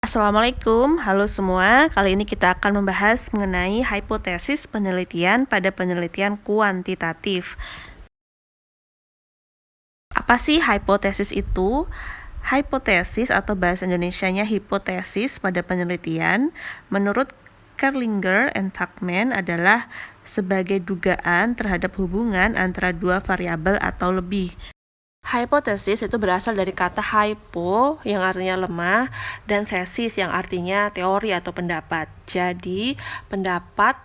Assalamualaikum, halo semua. Kali ini kita akan membahas mengenai hipotesis penelitian pada penelitian kuantitatif. Apa sih hipotesis itu? Hipotesis atau bahasa Indonesianya hipotesis pada penelitian menurut Kerlinger and Tuckman adalah sebagai dugaan terhadap hubungan antara dua variabel atau lebih. Hipotesis itu berasal dari kata hypo yang artinya lemah dan thesis yang artinya teori atau pendapat. Jadi, pendapat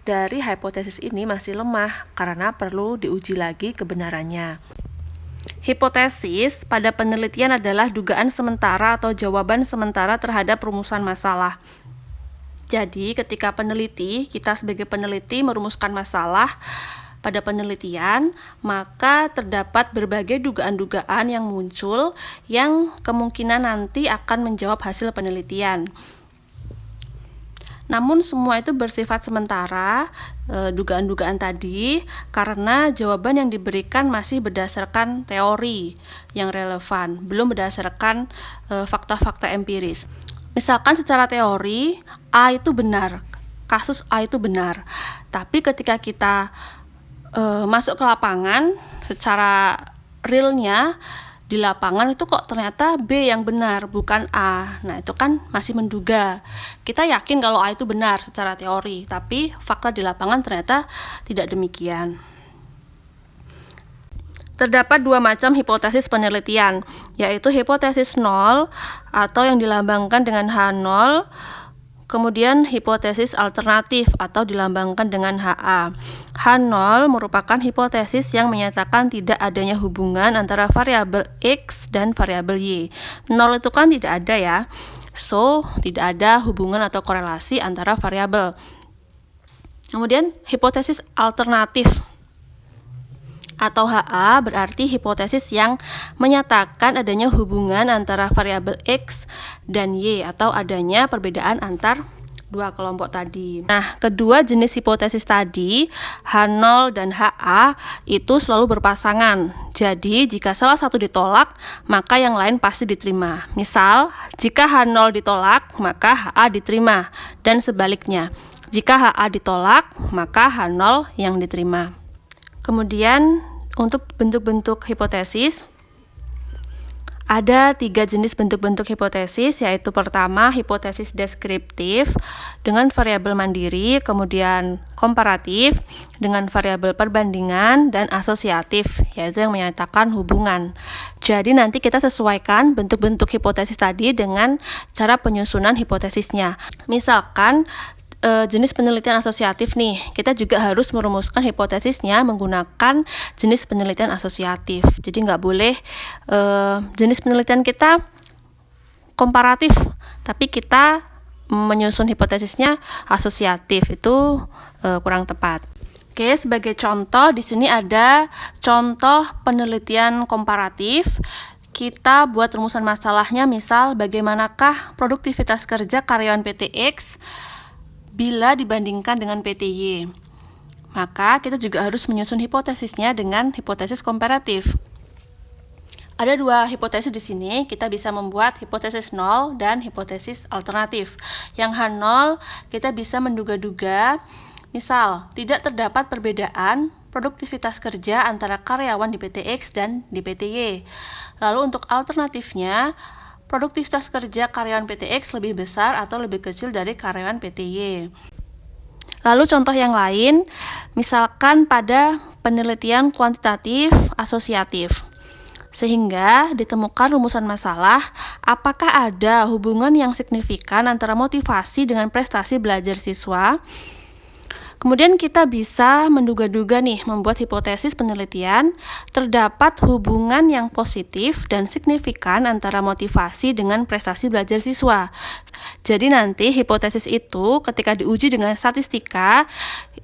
dari hipotesis ini masih lemah karena perlu diuji lagi kebenarannya. Hipotesis pada penelitian adalah dugaan sementara atau jawaban sementara terhadap rumusan masalah. Jadi, ketika kita sebagai peneliti merumuskan masalah pada penelitian, maka terdapat berbagai dugaan-dugaan yang muncul yang kemungkinan nanti akan menjawab hasil penelitian. Namun semua itu bersifat sementara, dugaan-dugaan tadi, karena jawaban yang diberikan masih berdasarkan teori yang relevan, belum berdasarkan fakta-fakta empiris. Misalkan secara teori, A itu benar, kasus A itu benar. Tapi ketika kita masuk ke lapangan, secara realnya di lapangan itu kok ternyata B yang benar, bukan A. Nah, itu kan masih menduga. Kita yakin kalau A itu benar secara teori, tapi fakta di lapangan ternyata tidak demikian. Terdapat dua macam hipotesis penelitian, yaitu hipotesis nol atau yang dilambangkan dengan H0, kemudian hipotesis alternatif atau dilambangkan dengan HA. H0 merupakan hipotesis yang menyatakan tidak adanya hubungan antara variabel X dan variabel Y. 0 itu kan tidak ada ya. So, tidak ada hubungan atau korelasi antara variabel. Kemudian hipotesis alternatif atau HA berarti hipotesis yang menyatakan adanya hubungan antara variabel X dan Y atau adanya perbedaan antar dua kelompok tadi. Nah, kedua jenis hipotesis tadi, H0 dan HA, itu selalu berpasangan. Jadi, jika salah satu ditolak, maka yang lain pasti diterima. Misal, jika H0 ditolak, maka HA diterima, dan sebaliknya. Jika HA ditolak, maka H0 yang diterima. Kemudian, untuk bentuk-bentuk hipotesis, ada 3 jenis bentuk-bentuk hipotesis, yaitu pertama hipotesis deskriptif dengan variabel mandiri, kemudian komparatif dengan variabel perbandingan, dan asosiatif, yaitu yang menyatakan hubungan. Jadi nanti kita sesuaikan bentuk-bentuk hipotesis tadi dengan cara penyusunan hipotesisnya. Misalkan jenis penelitian asosiatif nih, kita juga harus merumuskan hipotesisnya menggunakan jenis penelitian asosiatif. Jadi nggak boleh jenis penelitian kita komparatif, tapi kita menyusun hipotesisnya asosiatif, itu kurang tepat. Oke, sebagai contoh di sini ada contoh penelitian komparatif. Kita buat rumusan masalahnya, misal bagaimanakah produktivitas kerja karyawan PT X bila dibandingkan dengan PT Y. Maka kita juga harus menyusun hipotesisnya dengan hipotesis komparatif. Ada 2 hipotesis di sini, kita bisa membuat hipotesis 0 dan hipotesis alternatif. Yang H0 kita bisa menduga-duga, misal tidak terdapat perbedaan produktivitas kerja antara karyawan di PT X dan di PT Y. Lalu untuk alternatifnya, produktivitas kerja karyawan PT X lebih besar atau lebih kecil dari karyawan PT Y. Lalu contoh yang lain, misalkan pada penelitian kuantitatif asosiatif. Sehingga ditemukan rumusan masalah, apakah ada hubungan yang signifikan antara motivasi dengan prestasi belajar siswa? Kemudian kita bisa menduga-duga nih, membuat hipotesis penelitian, terdapat hubungan yang positif dan signifikan antara motivasi dengan prestasi belajar siswa. Jadi nanti hipotesis itu ketika diuji dengan statistika,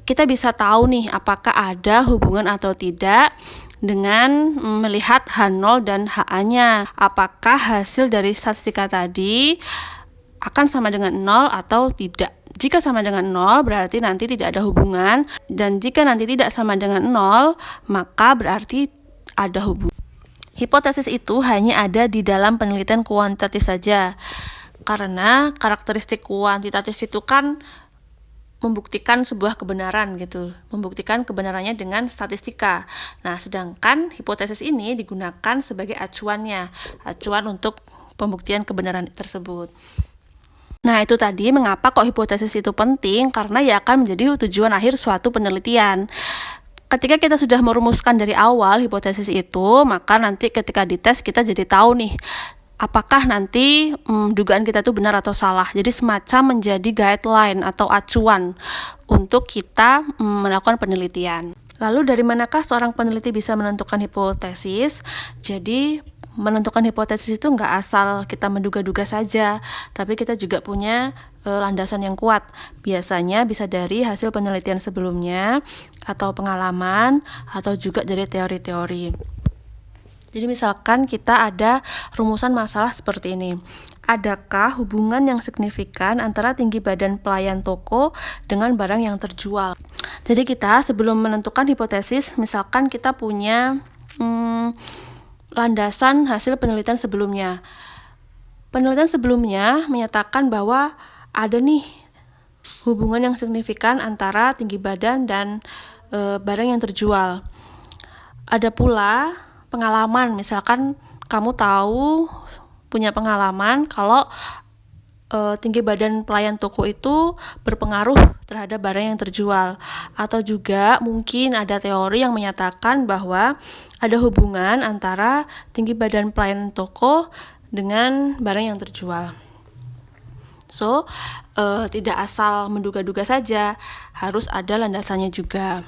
kita bisa tahu nih apakah ada hubungan atau tidak dengan melihat H0 dan HA-nya. Apakah hasil dari statistika tadi akan sama dengan 0 atau tidak. Jika sama dengan 0, berarti nanti tidak ada hubungan. Dan jika nanti tidak sama dengan 0, maka berarti ada hubungan. Hipotesis itu hanya ada di dalam penelitian kuantitatif saja. Karena karakteristik kuantitatif itu kan membuktikan sebuah kebenaran gitu, membuktikan kebenarannya dengan statistika. Nah, sedangkan hipotesis ini digunakan sebagai acuan untuk pembuktian kebenaran tersebut. Nah, itu tadi mengapa kok hipotesis itu penting, karena ya akan menjadi tujuan akhir suatu penelitian. Ketika kita sudah merumuskan dari awal hipotesis itu, maka nanti ketika dites kita jadi tahu nih, apakah nanti dugaan kita itu benar atau salah. Jadi semacam menjadi guideline atau acuan untuk kita melakukan penelitian. Lalu dari manakah seorang peneliti bisa menentukan hipotesis? Jadi menentukan hipotesis itu nggak asal kita menduga-duga saja, tapi kita juga punya landasan yang kuat. Biasanya bisa dari hasil penelitian sebelumnya, atau pengalaman, atau juga dari teori-teori. Jadi misalkan kita ada rumusan masalah seperti ini. Adakah hubungan yang signifikan antara tinggi badan pelayan toko dengan barang yang terjual? Jadi kita sebelum menentukan hipotesis, misalkan kita punya landasan hasil penelitian sebelumnya. Penelitian sebelumnya menyatakan bahwa ada nih hubungan yang signifikan antara tinggi badan dan barang yang terjual. Ada pula pengalaman, misalkan kamu tahu punya pengalaman kalau tinggi badan pelayan toko itu berpengaruh terhadap barang yang terjual. Atau juga mungkin ada teori yang menyatakan bahwa ada hubungan antara tinggi badan pelayan toko dengan barang yang terjual. So, tidak asal menduga-duga saja, harus ada landasannya juga.